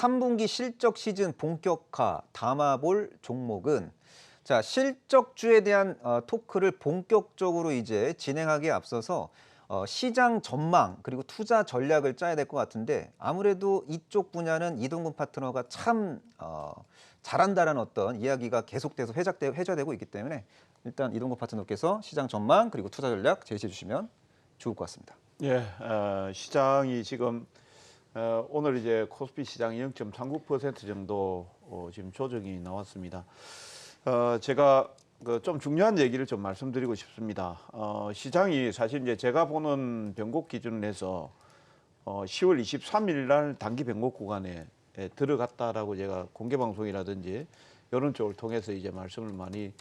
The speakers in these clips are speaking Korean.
3분기 실적 시즌 본격화 담아볼 종목은 자, 실적주에 대한 토크를 본격적으로 이제 진행하기에 앞서서 시장 전망 그리고 투자 전략을 짜야 될 것 같은데 아무래도 이쪽 분야는 이동근 파트너가 참 잘한다라는 어떤 이야기가 계속돼서 회자되고 있기 때문에 일단 이동근 파트너께서 시장 전망 그리고 투자 전략 제시해 주시면 좋을 것 같습니다. 예, 시장이 지금 오늘 이제 코스피 시장이 0.39% 정도 지금 조정이 나왔습니다. 제가 좀 중요한 얘기를 좀 말씀드리고 싶습니다. 시장이 사실 이제 제가 보는 변곡 기준을 해서 10월 23일 날 단기 변곡 구간에 들어갔다라고 제가 공개 방송이라든지 이런 쪽을 통해서 이제 말씀을 많이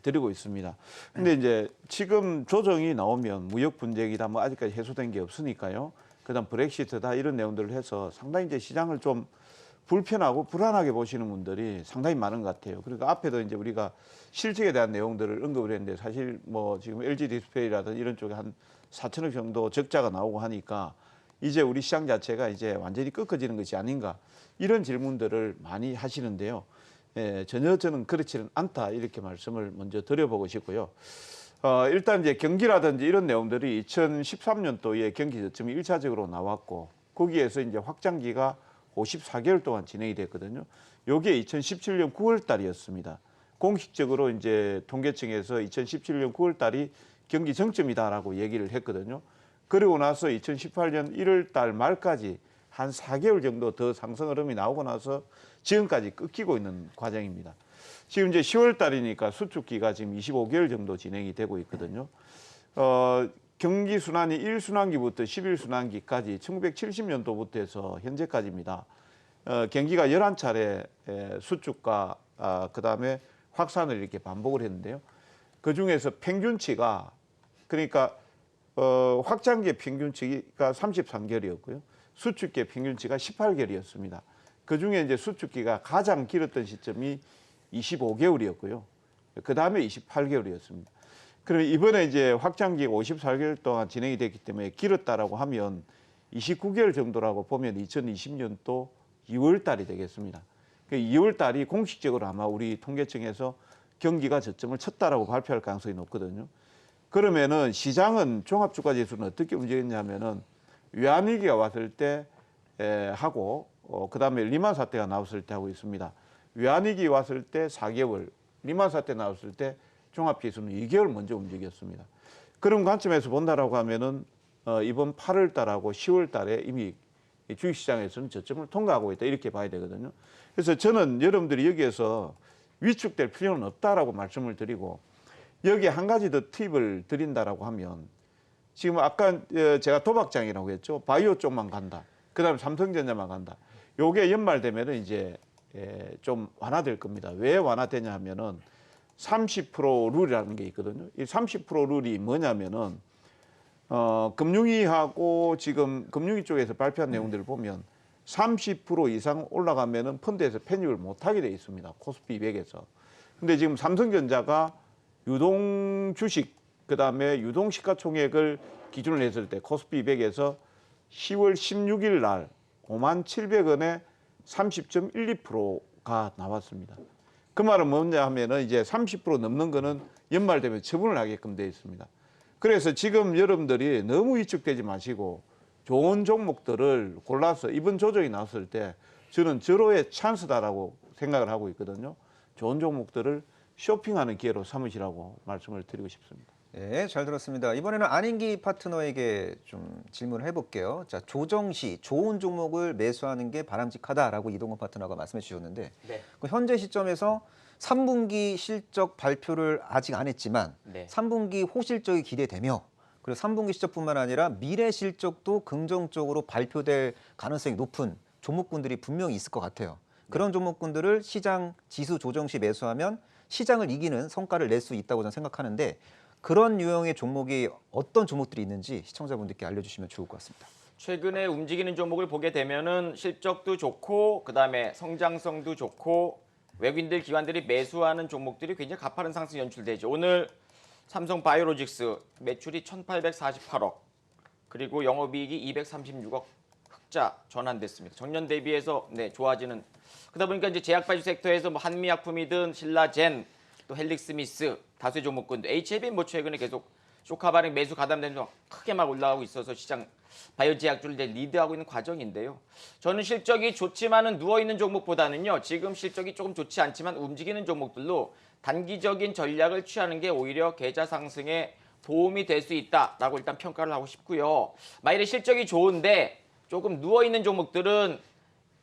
드리고 있습니다. 근데 이제 지금 조정이 나오면 무역 분쟁이다 뭐 아직까지 해소된 게 없으니까요. 그다음 브렉시트다 이런 내용들을 해서 상당히 이제 시장을 좀 불편하고 불안하게 보시는 분들이 상당히 많은 것 같아요. 그러니까 앞에도 이제 우리가 실적에 대한 내용들을 언급을 했는데 사실 뭐 지금 LG 디스플레이라든지 이런 쪽에 한 4천억 정도 적자가 나오고 하니까 이제 우리 시장 자체가 이제 완전히 꺾어지는 것이 아닌가 이런 질문들을 많이 하시는데요. 예, 전혀 저는 그렇지는 않다 이렇게 말씀을 먼저 드려보고 싶고요. 일단 이제 경기라든지 이런 내용들이 2013년도에 경기 저점이 1차적으로 나왔고 거기에서 이제 확장기가 54개월 동안 진행이 됐거든요. 요게 2017년 9월 달이었습니다. 공식적으로 이제 통계청에서 2017년 9월 달이 경기 정점이다라고 얘기를 했거든요. 그리고 나서 2018년 1월 달 말까지 한 4개월 정도 더 상승 흐름이 나오고 나서 지금까지 끊기고 있는 과정입니다. 지금 이제 10월 달이니까 수축기가 지금 25개월 정도 진행이 되고 있거든요. 경기 순환이 1순환기부터 11순환기까지 1970년도부터 해서 현재까지입니다. 경기가 11차례 수축과 그다음에 확산을 이렇게 반복을 했는데요. 그중에서 평균치가 그러니까 확장기의 평균치가 33개월이었고요. 수축기의 평균치가 18개월이었습니다. 그중에 이제 수축기가 가장 길었던 시점이 25개월이었고요. 그다음에 28개월이었습니다. 그럼 이번에 이제 확장기 54개월 동안 진행이 됐기 때문에 길었다라고 하면 29개월 정도라고 보면 2020년도 2월 달이 되겠습니다. 2월 달이 공식적으로 아마 우리 통계청에서 경기가 저점을 쳤다라고 발표할 가능성이 높거든요. 그러면은 시장은 종합주가지수는 어떻게 움직였냐면은 외환위기가 왔을 때 하고 그다음에 리만 사태가 나왔을 때 하고 있습니다. 외환위기 왔을 때 4개월, 리만 사태 나왔을 때 종합지수는 2개월 먼저 움직였습니다. 그런 관점에서 본다라고 하면은 이번 8월 달하고 10월 달에 이미 주식시장에서는 저점을 통과하고 있다 이렇게 봐야 되거든요. 그래서 저는 여러분들이 여기에서 위축될 필요는 없다라고 말씀을 드리고 여기에 한 가지 더 팁을 드린다라고 하면 지금 아까 제가 도박장이라고 했죠. 바이오 쪽만 간다. 그다음에 삼성전자만 간다. 요게 연말되면은 이제 좀 완화될 겁니다. 왜 완화되냐 하면은 30% 룰이라는 게 있거든요. 이 30% 룰이 뭐냐면은 금융위하고 지금 금융위 쪽에서 발표한 내용들을 보면 30% 이상 올라가면은 펀드에서 편입을 못하게 돼 있습니다. 코스피 200에서. 근데 지금 삼성전자가 유동 주식 그다음에 유동 시가총액을 기준으로 했을 때 코스피 200에서 10월 16일 날 57,700원에 30.12%가 나왔습니다. 그 말은 뭐냐 하면은 이제 30% 넘는 거는 연말 되면 처분을 하게끔 되어 있습니다. 그래서 지금 여러분들이 너무 위축되지 마시고 좋은 종목들을 골라서 이번 조정이 나왔을 때 저는 절호의 찬스다라고 생각을 하고 있거든요. 좋은 종목들을 쇼핑하는 기회로 삼으시라고 말씀을 드리고 싶습니다. 네, 잘 들었습니다. 이번에는 안인기 파트너에게 좀 질문을 해볼게요. 자, 조정 시 좋은 종목을 매수하는 게 바람직하다라고 이동근 파트너가 말씀해 주셨는데 네. 그 현재 시점에서 3분기 실적 발표를 아직 안 했지만 네. 3분기 호실적이 기대되며 그리고 3분기 실적뿐만 아니라 미래 실적도 긍정적으로 발표될 가능성이 높은 종목군들이 분명히 있을 것 같아요. 그런 종목군들을 시장 지수 조정 시 매수하면 시장을 이기는 성과를 낼 수 있다고 저는 생각하는데 그런 유형의 종목이 어떤 종목들이 있는지 시청자분들께 알려주시면 좋을 것 같습니다. 최근에 움직이는 종목을 보게 되면은 실적도 좋고 그다음에 성장성도 좋고 외국인들 기관들이 매수하는 종목들이 굉장히 가파른 상승 연출되죠. 오늘 삼성 바이오로직스 매출이 1,848억 그리고 영업이익이 236억 흑자 전환됐습니다. 전년 대비해서 좋아지는. 그러다 보니까 이제 제약바이오 섹터에서 뭐 한미약품이든 신라젠, 또 헬릭스미스 다수의 종목군들, HLB 뭐 최근에 계속 쇼카 발행 매수 가담되면서 크게 막 올라가고 있어서 시장 바이오 제약주를 이제 리드하고 있는 과정인데요. 저는 실적이 좋지만은 누워 있는 종목보다는요. 지금 실적이 조금 좋지 않지만 움직이는 종목들로 단기적인 전략을 취하는 게 오히려 계좌 상승에 도움이 될 수 있다라고 일단 평가를 하고 싶고요. 만일에 실적이 좋은데 조금 누워 있는 종목들은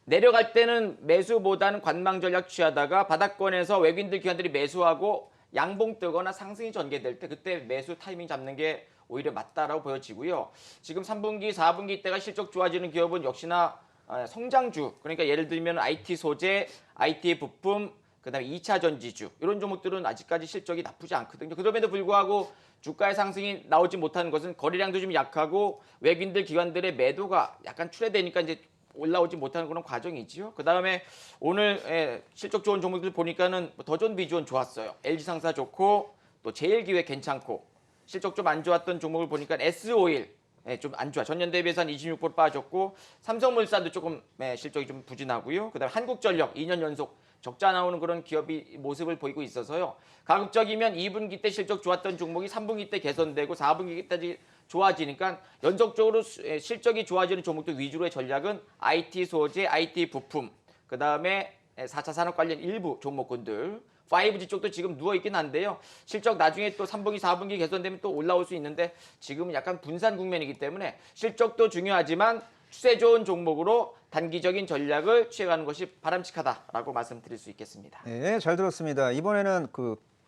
내려갈 때는 매수보다는 관망 전략 취하다가 바닥권에서 외국인들 기관들이 매수하고 양봉 뜨거나 상승이 전개될 때 그때 매수 타이밍 잡는 게 오히려 맞다라고 보여지고요. 지금 3분기, 4분기 때가 실적 좋아지는 기업은 역시나 성장주, 그러니까 예를 들면 IT 소재, IT 부품, 그다음에 2차 전지주 이런 종목들은 아직까지 실적이 나쁘지 않거든요. 그럼에도 불구하고 주가의 상승이 나오지 못하는 것은 거래량도 좀 약하고 외국인들 기관들의 매도가 약간 출회되니까 이제 올라오지 못하는 그런 과정이지요. 그다음에 오늘 실적 좋은 종목들 보니까는 더존 비주원 좋았어요. LG상사 좋고 또 제일기획 괜찮고 실적 좀 안 좋았던 종목을 보니까 S오일 좀 안 좋아. 전년 대비해서 한 26% 빠졌고 삼성물산도 조금 실적이 좀 부진하고요. 그다음에 한국전력 2년 연속 적자 나오는 그런 기업이 모습을 보이고 있어서요. 가급적이면 2분기 때 실적 좋았던 종목이 3분기 때 개선되고 4분기까지 좋아지니까 연속적으로 실적이 좋아지는 종목들 위주로의 전략은 IT 소재, IT 부품, 그다음에 4차 산업 관련 일부 종목군들 5G 쪽도 지금 누워있긴 한데요. 실적 나중에 또 3분기, 4분기 개선되면 또 올라올 수 있는데 지금은 약간 분산 국면이기 때문에 실적도 중요하지만 추세 좋은 종목으로 단기적인 전략을 취해가는 것이 바람직하다라고 말씀드릴 수 있겠습니다. 네, 잘 들었습니다. 이번에는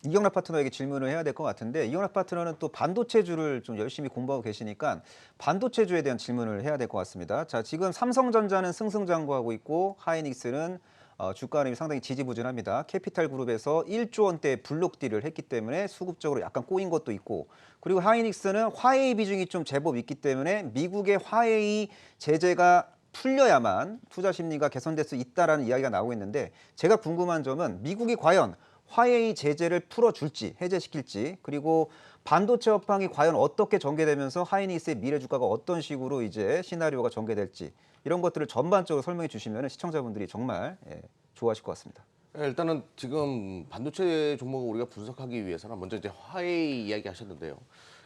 이경락 파트너에게 질문을 해야 될 것 같은데 이경락 파트너는 또 반도체주를 좀 열심히 공부하고 계시니까 반도체주에 대한 질문을 해야 될 것 같습니다. 자, 지금 삼성전자는 승승장구하고 있고 하이닉스는 주가 흐름이 상당히 지지부진합니다. 캐피탈그룹에서 1조 원대 블록딜을 했기 때문에 수급적으로 약간 꼬인 것도 있고 그리고 하이닉스는 화웨이 비중이 좀 제법 있기 때문에 미국의 화웨이 제재가 풀려야만 투자 심리가 개선될 수 있다라는 이야기가 나오고 있는데 제가 궁금한 점은 미국이 과연 화웨이 제재를 풀어줄지 해제시킬지 그리고 반도체 업황이 과연 어떻게 전개되면서 하이닉스의 미래 주가가 어떤 식으로 이제 시나리오가 전개될지 이런 것들을 전반적으로 설명해 주시면 시청자분들이 정말 좋아하실 것 같습니다. 일단은 지금 반도체 종목을 우리가 분석하기 위해서는 먼저 이제 화웨이 이야기 하셨는데요.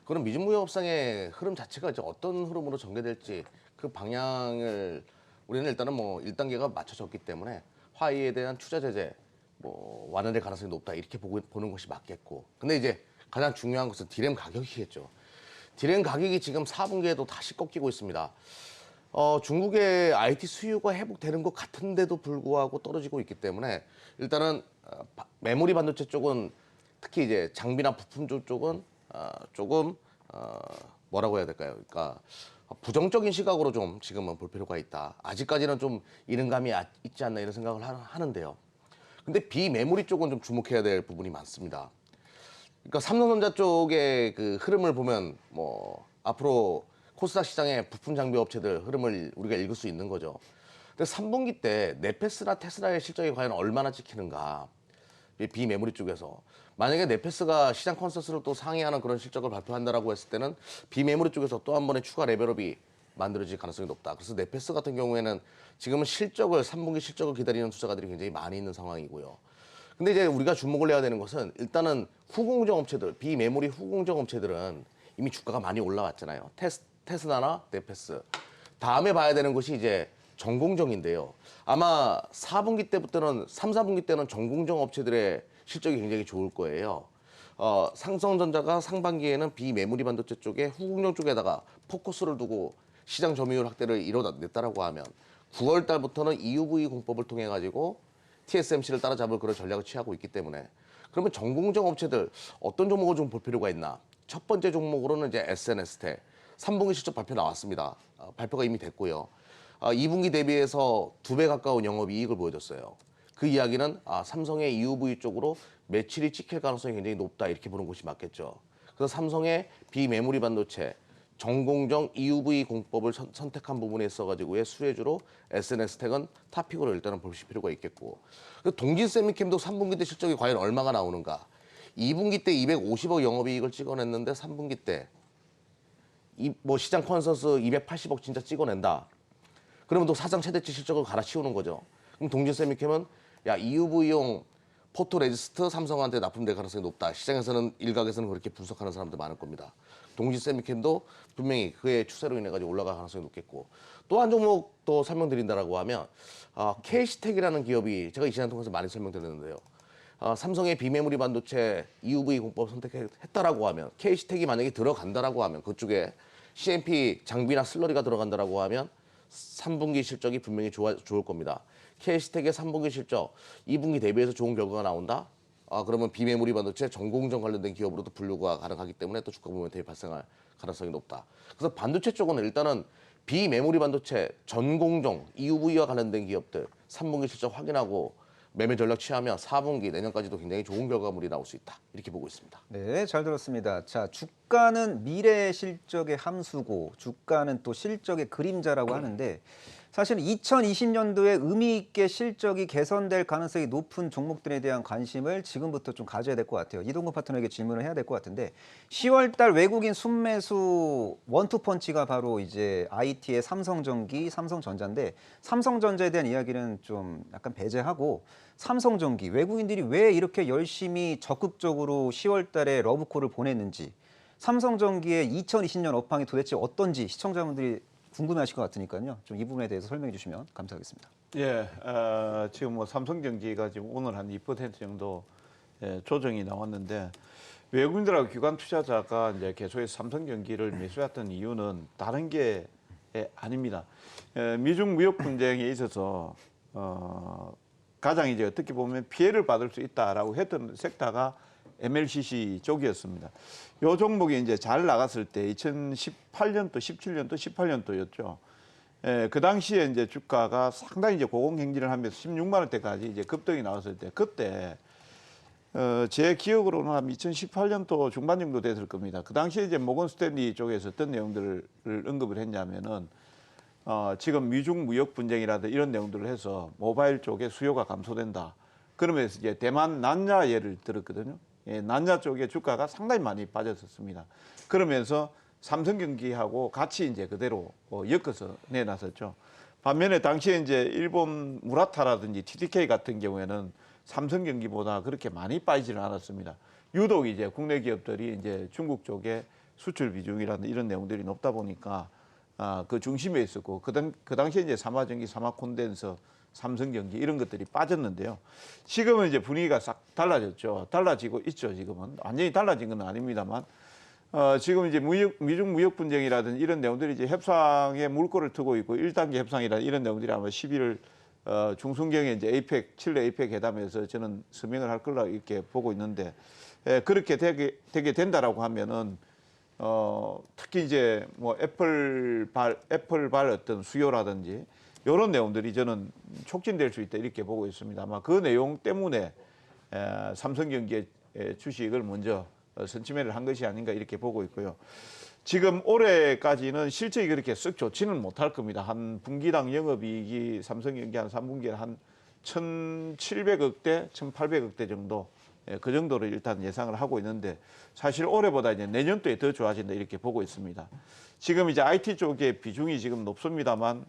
그런 미중무역업상의 흐름 자체가 이제 어떤 흐름으로 전개될지 그 방향을 우리는 일단은 뭐 1단계가 맞춰졌기 때문에 화웨이에 대한 투자 제재 뭐 완화될 가능성이 높다 이렇게 보는 것이 맞겠고 근데 이제 가장 중요한 것은 디램 가격이겠죠. 디램 가격이 지금 4분기에도 다시 꺾이고 있습니다. 중국의 IT 수요가 회복되는 것 같은데도 불구하고 떨어지고 있기 때문에 일단은 메모리 반도체 쪽은 특히 이제 장비나 부품 쪽은 조금 뭐라고 해야 될까요? 그러니까 부정적인 시각으로 좀 지금은 볼 필요가 있다. 아직까지는 좀 이른 감이 있지 않나 이런 생각을 하는데요. 근데 비메모리 쪽은 좀 주목해야 될 부분이 많습니다. 그러니까 삼성전자 쪽의 그 흐름을 보면 뭐 앞으로 코스닥 시장의 부품 장비 업체들 흐름을 우리가 읽을 수 있는 거죠. 근데 3분기 때 네페스나 테슬라의 실적이 과연 얼마나 찍히는가? 비메모리 쪽에서 만약에 네페스가 시장 컨센서스를 또 상회하는 그런 실적을 발표한다라고 했을 때는 비메모리 쪽에서 또 한 번의 추가 레벨업이 만들어질 가능성이 높다. 그래서 네페스 같은 경우에는 지금은 3분기 실적을 기다리는 투자가들이 굉장히 많이 있는 상황이고요. 근데 이제 우리가 주목을 해야 되는 것은 일단은 후공정 업체들, 비메모리 후공정 업체들은 이미 주가가 많이 올라왔잖아요. 테스라나 네페스. 다음에 봐야 되는 것이 이제 전공정인데요. 아마 4분기 때부터는 3, 4분기 때는 전공정 업체들의 실적이 굉장히 좋을 거예요. 삼성전자가 상반기에는 비메모리 반도체 쪽에 후공정 쪽에다가 포커스를 두고 시장 점유율 확대를 이뤄냈다라고 하면 9월 달부터는 EUV 공법을 통해 가지고 TSMC를 따라잡을 그런 전략을 취하고 있기 때문에 그러면 전공정 업체들 어떤 종목을 좀 볼 필요가 있나? 첫 번째 종목으로는 이제 SNS텔 3분기 실적 발표 나왔습니다. 발표가 이미 됐고요. 2분기 대비해서 2배 가까운 영업이익을 보여줬어요. 그 이야기는 삼성의 EUV 쪽으로 매출이 찍힐 가능성이 굉장히 높다 이렇게 보는 것이 맞겠죠. 그래서 삼성의 비메모리 반도체 전공정 EUV 공법을 선택한 부분에 있어가지고의 수혜주로 SNS텍은 탑픽으로 일단은 보실 필요가 있겠고 동진세미캠도 3분기 때 실적이 과연 얼마가 나오는가 2분기 때 250억 영업이익을 찍어냈는데 3분기 때 뭐 시장 컨센서스 280억 진짜 찍어낸다 그러면 또 사상 최대치 실적을 갈아치우는 거죠. 그럼 동진세미캠은 야 EUV용 포토레지스트 삼성한테 납품될 가능성이 높다. 시장에서는 일각에서는 그렇게 분석하는 사람들 많을 겁니다. 동진세미캠도 분명히 그의 추세로 인해 가지고 올라갈 가능성이 높겠고 또 한 종목 또 설명드린다라고 하면 KC텍이라는 기업이 제가 이 시간 통해서 많이 설명드렸는데요. 삼성의 비메모리 반도체 EUV 공법 선택했다라고 하면 KC텍이 만약에 들어간다라고 하면 그쪽에 CMP 장비나 슬러리가 들어간다라고 하면 3분기 실적이 분명히 좋을 겁니다. KC텍의 3분기 실적 2분기 대비해서 좋은 결과가 나온다. 그러면 비메모리 반도체 전공정 관련된 기업으로도 분류가 가능하기 때문에 또 주가 모멘텀이 발생할 가능성이 높다. 그래서 반도체 쪽은 일단은 비메모리 반도체 전공정 EUV와 관련된 기업들 3분기 실적 확인하고 매매 전략 취하면 4분기 내년까지도 굉장히 좋은 결과물이 나올 수 있다. 이렇게 보고 있습니다. 네, 잘 들었습니다. 자, 주가는 미래 실적의 함수고 주가는 또 실적의 그림자라고 하는데 사실은 2020년도에 의미 있게 실적이 개선될 가능성이 높은 종목들에 대한 관심을 지금부터 좀 가져야 될 것 같아요. 이동국 파트너에게 질문을 해야 될 것 같은데 10월 달 외국인 순매수 원투펀치가 바로 이제 IT의 삼성전기, 삼성전자인데 삼성전자에 대한 이야기는 좀 약간 배제하고 삼성전기, 외국인들이 왜 이렇게 열심히 적극적으로 10월 달에 러브콜을 보냈는지 삼성전기의 2020년 업황이 도대체 어떤지 시청자분들이 궁금해하실 것 같으니까요. 좀 이 부분에 대해서 설명해 주시면 감사하겠습니다. 예, 지금 뭐 삼성전기가 지금 오늘 한 2% 정도 조정이 나왔는데 외국인들하고 기관 투자자가 이제 계속해서 삼성전기를 매수했던 이유는 다른 게 아닙니다. 미중 무역 분쟁에 있어서 가장 이제 어떻게 보면 피해를 받을 수 있다라고 했던 섹터가 MLCC 쪽이었습니다. 요 종목이 이제 잘 나갔을 때 2018년도, 17년도, 18년도였죠. 그 당시에 이제 주가가 상당히 이제 고공행진을 하면서 16만 원대까지 이제 급등이 나왔을 때 그때 제 기억으로는 한 2018년도 중반 정도 됐을 겁니다. 그 당시에 이제 모건 스탠리 쪽에서 어떤 내용들을 언급을 했냐면은 지금 미중 무역 분쟁이라든 이런 내용들을 해서 모바일 쪽에 수요가 감소된다. 그러면서 이제 대만 난야 예를 들었거든요. 예, 난야 쪽에 주가가 상당히 많이 빠졌었습니다. 그러면서 삼성전기하고 같이 이제 그대로 엮어서 내놨었죠. 반면에 당시에 이제 일본 무라타라든지 TDK 같은 경우에는 삼성전기보다 그렇게 많이 빠지지는 않았습니다. 유독 이제 국내 기업들이 이제 중국 쪽에 수출 비중이라든 이런 내용들이 높다 보니까 그 중심에 있었고 그 당시에 이제 삼화전기, 삼화콘덴서, 삼성전기 이런 것들이 빠졌는데요. 지금은 이제 분위기가 싹 달라졌죠. 달라지고 있죠. 지금은 완전히 달라진 건 아닙니다만 지금 이제 미중 무역 분쟁이라든지 이런 내용들이 이제 협상에 물꼬를 트고 있고 1단계 협상이라 이런 내용들이 아마 11월 중순경에 이제 칠레 에이펙 회담에서 저는 서명을 할 걸로 이렇게 보고 있는데 그렇게 되게 된다라고 하면은 특히 이제 뭐 애플발 어떤 수요라든지 이런 내용들이 저는 촉진될 수 있다 이렇게 보고 있습니다. 아마 그 내용 때문에 삼성전기의 주식을 먼저 선취매를 한 것이 아닌가 이렇게 보고 있고요. 지금 올해까지는 실적이 그렇게 썩 좋지는 못할 겁니다. 한 분기당 영업이익이 삼성전기 한 3분기에 한 1,700억대, 1,800억대 정도 그 정도를 일단 예상을 하고 있는데 사실 올해보다 이제 내년도에 더 좋아진다 이렇게 보고 있습니다. 지금 이제 IT 쪽의 비중이 지금 높습니다만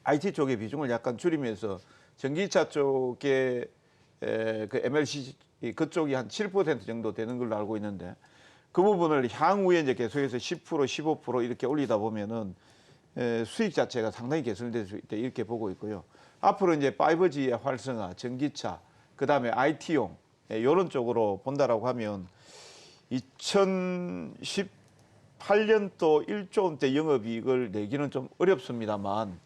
IT 쪽의 비중을 약간 줄이면서 전기차 쪽에 그 MLCC 그쪽이 한 7% 정도 되는 걸로 알고 있는데 그 부분을 향후에 이제 계속해서 10%, 15% 이렇게 올리다 보면은 수익 자체가 상당히 개선될 수 있다 이렇게 보고 있고요. 앞으로 이제 5G의 활성화, 전기차, 그 다음에 IT용 이런 쪽으로 본다라고 하면 2018년도 1조 원대 영업이익을 내기는 좀 어렵습니다만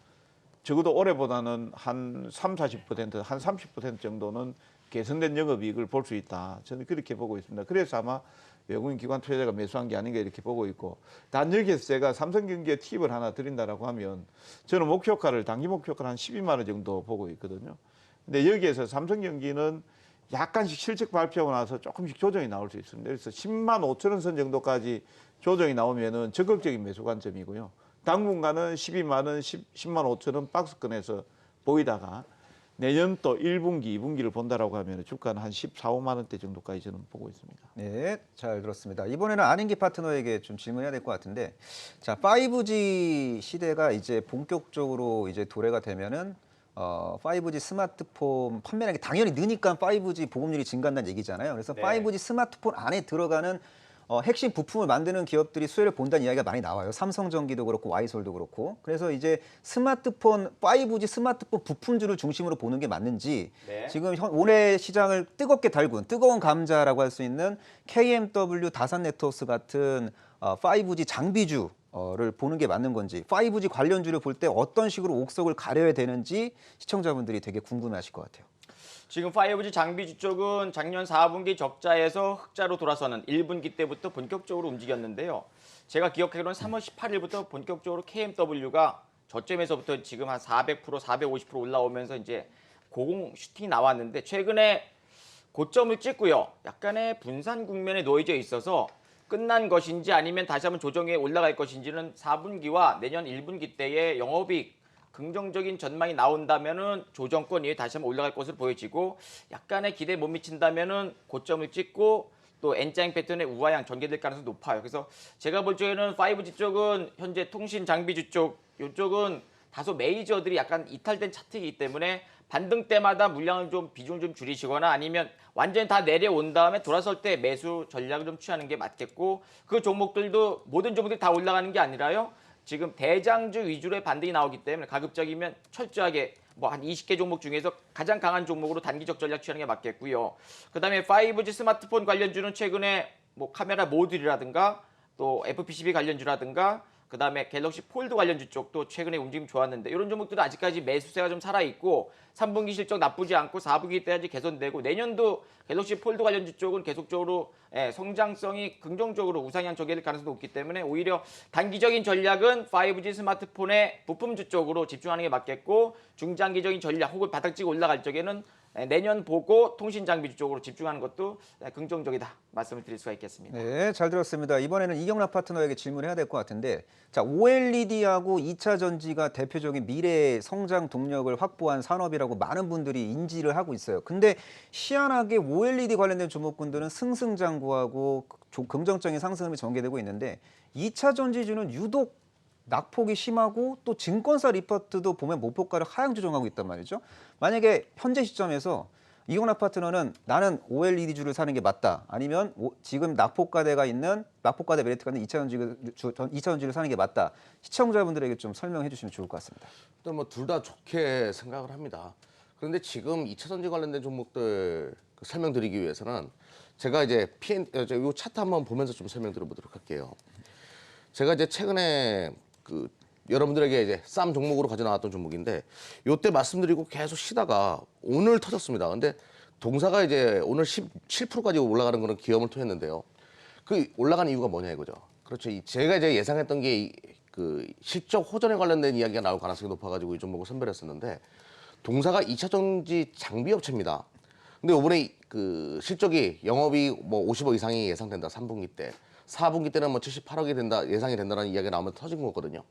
적어도 올해보다는 한 30-40%, 한 30% 정도는 개선된 영업이익을 볼 수 있다. 저는 그렇게 보고 있습니다. 그래서 아마 외국인 기관 투자자가 매수한 게 아닌가 이렇게 보고 있고 단 여기에서 제가 삼성전기에 팁을 하나 드린다라고 하면 저는 목표가를 단기 목표가를 한 12만 원 정도 보고 있거든요. 근데 여기에서 삼성전기는 약간씩 실적 발표하고 나서 조금씩 조정이 나올 수 있습니다. 그래서 10만 5천 원 선 정도까지 조정이 나오면은 적극적인 매수 관점이고요. 당분간은 12만 원, 10만 5천 원 박스권에서 보이다가 내년 또 1분기, 2분기를 본다라고 하면 주가는 한 14, 5만 원대 정도까지 저는 보고 있습니다. 네, 잘 들었습니다. 이번에는 안인기 파트너에게 좀 질문해야 될 것 같은데, 자, 5G 시대가 이제 본격적으로 이제 도래가 되면은 5G 스마트폰 판매량이 당연히 느니까 5G 보급률이 증가한다는 얘기잖아요. 그래서 네. 5G 스마트폰 안에 들어가는 핵심 부품을 만드는 기업들이 수혜를 본다는 이야기가 많이 나와요. 삼성전기도 그렇고 와이솔도 그렇고. 그래서 이제 스마트폰 5G 스마트폰 부품주를 중심으로 보는 게 맞는지 네. 지금 올해 시장을 뜨겁게 달군 뜨거운 감자라고 할 수 있는 KMW 다산 네트워크스 같은 5G 장비주를 보는 게 맞는 건지 5G 관련주를 볼 때 어떤 식으로 옥석을 가려야 되는지 시청자분들이 되게 궁금해하실 것 같아요. 지금 5G 장비주 쪽은 작년 4분기 적자에서 흑자로 돌아서는 1분기 때부터 본격적으로 움직였는데요. 제가 기억하기로는 3월 18일부터 본격적으로 KMW가 저점에서부터 지금 한 400%, 450% 올라오면서 이제 고공 슈팅이 나왔는데 최근에 고점을 찍고요. 약간의 분산 국면에 놓여져 있어서 끝난 것인지 아니면 다시 한번 조정에 올라갈 것인지는 4분기와 내년 1분기 때의 영업이익 긍정적인 전망이 나온다면은 조정권 위에 다시 한번 올라갈 것으로 보여지고 약간의 기대에 못 미친다면은 고점을 찍고 또 N자형 패턴의 우하향 전개될 가능성이 높아요. 그래서 제가 볼 적에는 5G 쪽은 현재 통신 장비주 쪽 이쪽은 다소 메이저들이 약간 이탈된 차트이기 때문에 반등 때마다 물량을 좀 비중을 좀 줄이시거나 아니면 완전히 다 내려온 다음에 돌아설 때 매수 전략을 좀 취하는 게 맞겠고 그 종목들도 모든 종목들이 다 올라가는 게 아니라요. 지금 대장주 위주로의 반등이 나오기 때문에 가급적이면 철저하게 뭐 한 20개 종목 중에서 가장 강한 종목으로 단기적 전략 취하는 게 맞겠고요. 그다음에 5G 스마트폰 관련주는 최근에 뭐 카메라 모듈이라든가 또 FPCB 관련주라든가 그다음에 갤럭시 폴드 관련주 쪽도 최근에 움직임 좋았는데 이런 종목들은 아직까지 매수세가 좀 살아있고 3분기 실적 나쁘지 않고 4분기 때까지 개선되고 내년도 갤럭시 폴드 관련주 쪽은 계속적으로 성장성이 긍정적으로 우상향 전개될 가능성이 높기 때문에 오히려 단기적인 전략은 5G 스마트폰의 부품주 쪽으로 집중하는 게 맞겠고 중장기적인 전략 혹은 바닥지고 올라갈 적에는 내년 보고 통신 장비주 쪽으로 집중하는 것도 긍정적이다 말씀을 드릴 수가 있겠습니다. 네, 잘 들었습니다. 이번에는 이경락 파트너에게 질문해야 될 것 같은데, 자, OLED하고 2차 전지가 대표적인 미래의 성장 동력을 확보한 산업이라고 많은 분들이 인지를 하고 있어요. 근데 희한하게 OLED 관련된 종목군들은 승승장구하고 긍정적인 상승이 전개되고 있는데 2차 전지주는 유독 낙폭이 심하고 또 증권사 리포트도 보면 목표가를 하향 조정하고 있단 말이죠. 만약에 현재 시점에서 이경락 파트너는 나는 OLED주를 사는 게 맞다. 아니면 지금 낙폭과대가 있는 낙폭과대 메리트가 있는 2차 전지를 사는 게 맞다. 시청자분들에게 좀 설명해 주시면 좋을 것 같습니다. 일단 뭐 둘 다 좋게 생각을 합니다. 그런데 지금 2차 전지 관련된 종목들 설명드리기 위해서는 제가 이제 이 차트 한번 보면서 좀 설명드려보도록 할게요. 제가 이제 최근에 여러분들에게 이제 쌈 종목으로 가져 나왔던 종목인데 요때 말씀드리고 계속 쉬다가 오늘 터졌습니다. 근데 동사가 이제 오늘 17%까지 올라가는 거는 기염을 토했는데요. 그 올라가는 이유가 뭐냐 이거죠. 그렇죠. 제가 이제 예상했던 게 그 실적 호전에 관련된 이야기가 나올 가능성이 높아가지고 이 종목을 선별했었는데 동사가 2차 전지 장비 업체입니다. 근데 이번에 그 실적이 영업이 뭐 50억 이상이 예상된다. 3분기 때. 4분기 때는 뭐 78억이 된다. 예상이 된다는 이야기가 나오면 터진 거거든요.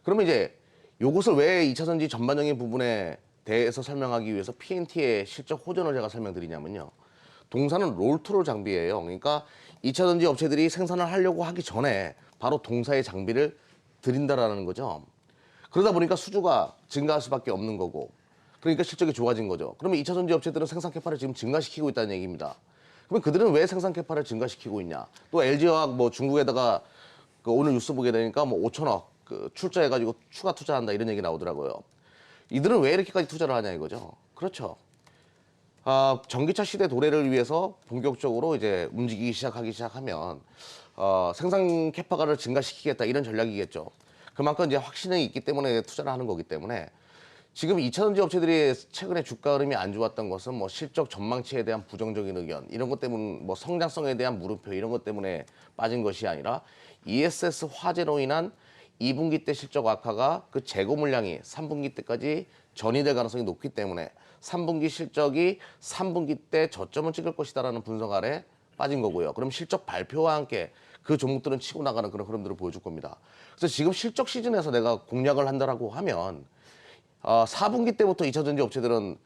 그러면 이제 요것을 왜 2차 전지 전반적인 부분에 대해서 설명하기 위해서 PNT의 실적 호전을 제가 설명드리냐면요. 동사는 롤투롤 장비예요. 그러니까 2차 전지 업체들이 생산을 하려고 하기 전에 바로 동사의 장비를 드린다라는 거죠. 그러다 보니까 수주가 증가할 수밖에 없는 거고 그러니까 실적이 좋아진 거죠. 그러면 2차 전지 업체들은 생산 캐파를 지금 증가시키고 있다는 얘기입니다. 그러면 그들은 왜 생산 캐파를 증가시키고 있냐? 또 LG화학 뭐 중국에다가 오늘 뉴스 보게 되니까 뭐 5천억 출자해가지고 추가 투자한다 이런 얘기 나오더라고요. 이들은 왜 이렇게까지 투자를 하냐 이거죠. 그렇죠. 전기차 시대 도래를 위해서 본격적으로 이제 움직이기 시작하면 생산 캐파가를 증가시키겠다 이런 전략이겠죠. 그만큼 이제 확신이 있기 때문에 투자를 하는 거기 때문에 지금 2차 전지 업체들이 최근에 주가 흐름이 안 좋았던 것은 뭐 실적 전망치에 대한 부정적인 의견 이런 것 때문에 뭐 성장성에 대한 물음표 이런 것 때문에 빠진 것이 아니라 ESS 화재로 인한 2분기 때 실적 악화가 그 재고 물량이 3분기 때까지 전이될 가능성이 높기 때문에 3분기 실적이 3분기 때 저점을 찍을 것이다라는 분석 아래 빠진 거고요. 그럼 실적 발표와 함께 그 종목들은 치고 나가는 그런 흐름들을 보여줄 겁니다. 그래서 지금 실적 시즌에서 내가 공략을 한다라고 하면 4분기 때부터 2차 전지 업체들은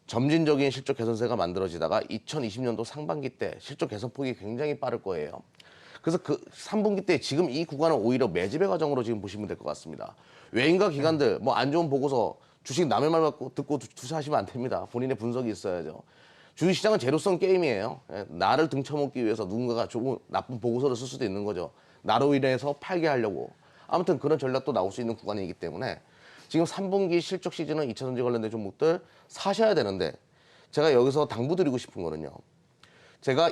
점진적인 실적 개선세가 만들어지다가 2020년도 상반기 때 실적 개선폭이 굉장히 빠를 거예요. 그래서 그 3분기 때 지금 이 구간은 오히려 매집의 과정으로 지금 보시면 될 것 같습니다. 외인과 기관들 뭐 안 좋은 보고서 주식 남의 말 듣고 투자하시면 안 됩니다. 본인의 분석이 있어야죠. 주식시장은 제로섬 게임이에요. 나를 등쳐먹기 위해서 누군가가 좋은 나쁜 보고서를 쓸 수도 있는 거죠. 나로 인해서 팔게 하려고. 아무튼 그런 전략도 나올 수 있는 구간이기 때문에 지금 3분기 실적 시즌은 2차전지 관련된 종목들 사셔야 되는데 제가 여기서 당부드리고 싶은 거는요. 제가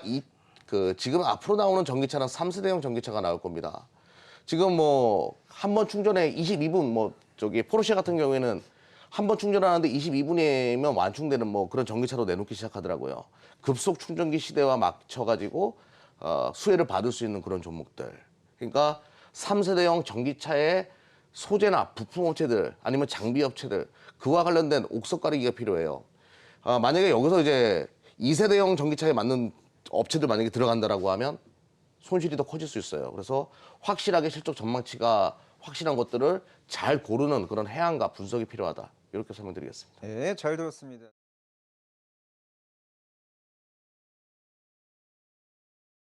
지금 앞으로 나오는 전기차는 3세대형 전기차가 나올 겁니다. 지금 뭐 한 번 충전에 22분 뭐 저기 포르쉐 같은 경우에는 한 번 충전하는데 22분이면 완충되는 뭐 그런 전기차로 내놓기 시작하더라고요. 급속 충전기 시대와 맞춰가지고 수혜를 받을 수 있는 그런 종목들. 그러니까 3세대형 전기차의 소재나 부품 업체들 아니면 장비 업체들 그와 관련된 옥석 가리기가 필요해요. 만약에 여기서 이제 2세대형 전기차에 맞는 업체들 만약에 들어간다라고 하면 손실이 더 커질 수 있어요. 그래서 확실하게 실적 전망치가 확실한 것들을 잘 고르는 그런 해안과 분석이 필요하다. 이렇게 설명드리겠습니다. 네, 잘 들었습니다.